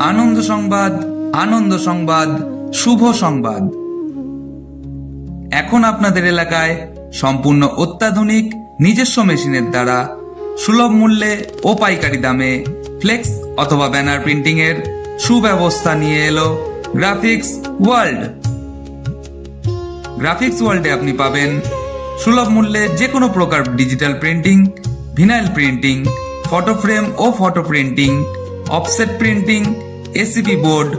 আনন্দ সংবাদ, আনন্দ সংবাদ, শুভ সংবাদ। এখন আপনাদের এলাকায় সম্পূর্ণ অত্যাধুনিক নিজস্ব মেশিনের দ্বারা সুলভ মূল্যে ও পাইকারি দামে ফ্লেক্স অথবা ব্যানার প্রিন্টিং এর সুব্যবস্থা নিয়ে এলো গ্রাফিক্স ওয়ার্ল্ড। গ্রাফিক্স ওয়ার্ল্ডে আপনি পাবেন সুলভ মূল্যে যে কোনো প্রকার digital printing, vinyl printing, photo frame ও photo printing, offset printing, ACP board,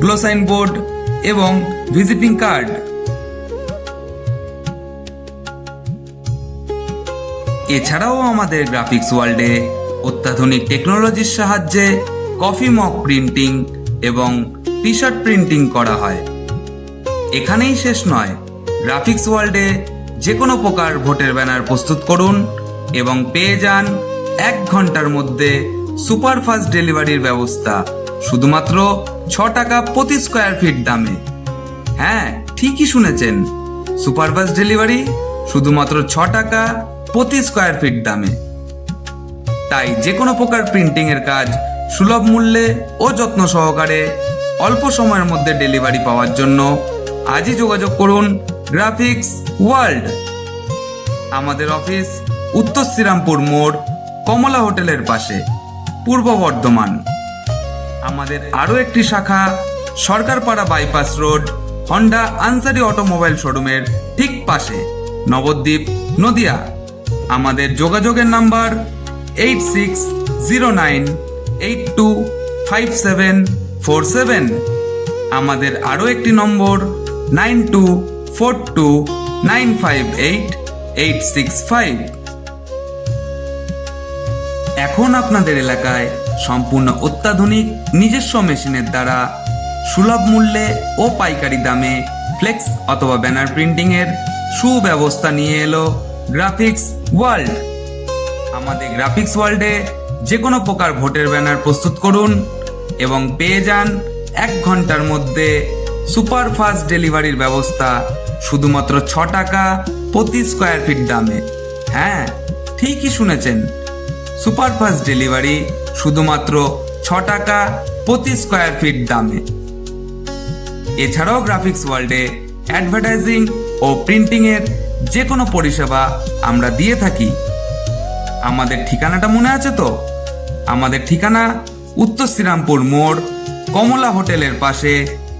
glow sign board এবং ভিজিটিং কার্ড। এছাড়াও আমাদের গ্রাফিক্স ওয়ার্ল্ডে অত্যাধুনিক টেকনোলজির সাহায্যে কফি মগ প্রিন্টিং এবং টি শার্ট প্রিন্টিং করা হয়। এখানেই শেষ নয়, গ্রাফিক্স ওয়ার্ল্ডে যে কোনো প্রকার ভোটের ব্যানার প্রস্তুত করুন এবং পেয়ে যান 1 ঘন্টার মধ্যে সুপারফাস্ট ডেলিভারির ব্যবস্থা শুধুমাত্র 6 টাকা প্রতি স্কোয়ার ফিট দামে। হ্যাঁ, ঠিকই শুনেছেন, সুপারফাস্ট ডেলিভারি শুধুমাত্র 6 টাকা প্রতি স্কোয়ার ফিট দামে। তাই যে কোনো প্রকার প্রিন্টিং এর কাজ সুলভ মূল্যে ও যত্ন সহকারে অল্প সময়ের মধ্যে ডেলিভারি পাওয়ার জন্য আজই যোগাযোগ করুন গ্রাফিক্স ওয়ার্ল্ড। আমাদের অফিস উত্তর শ্রীরামপুর মোড়, কমলা হোটেলের পাশে, পূর্ব বর্ধমান। আমাদের আরও একটি শাখা Sarkarpara bypass road, Honda Ansari automobile শোরুমের ঠিক পাশে, নবদ্বীপ, নদিয়া। আমাদের যোগাযোগের নাম্বার 8609825747। আমাদের আরও একটি নম্বর 9242958865। এখন আপনাদের এলাকায় সম্পূর্ণ অত্যাধুনিক নিজস্ব মেশিনের দ্বারা সুলভ মূল্যে ও পাইকারি দামে ফ্লেক্স অথবা ব্যানার প্রিন্টিং এর সুব্যবস্থা নিয়ে এলো গ্রাফিক্স ওয়ার্ল্ড। আমাদের গ্রাফিক্স ওয়ার্ল্ডে যে কোনো প্রকার ভোটের ব্যানার প্রস্তুত করুন এবং পেয়ে যান 1 ঘন্টার মধ্যে সুপারফাস্ট ডেলিভারির ব্যবস্থা শুধুমাত্র 6 টাকা প্রতি স্কোয়ার ফিট দামে। হ্যাঁ, ঠিকই শুনেছেন, সুপারফাস্ট ডেলিভারি শুধুমাত্র 6 টাকা প্রতি স্কোয়ার ফিট দামে। এছাড়াও গ্রাফিক্স ওয়ার্ল্ডে অ্যাডভার্টাইজিং ও প্রিন্টিং এর যে কোনো পরিষেবা আমরা দিয়ে থাকি। আমাদের ঠিকানাটা মনে আছে তো? আমাদের ঠিকানা উত্তর শ্রীরামপুর মোড়, কমলা হোটেলের পাশে,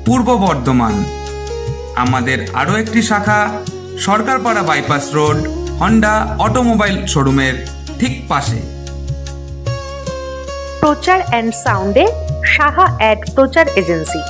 পূর্ব বর্ধমান। আমাদের আরও একটি শাখা Sarkarpara bypass road, Honda automobile শোরুমের ঠিক পাশে। প্রচার অ্যান্ড সাউন্ডে সাহা অ্যাড প্রচার এজেন্সি।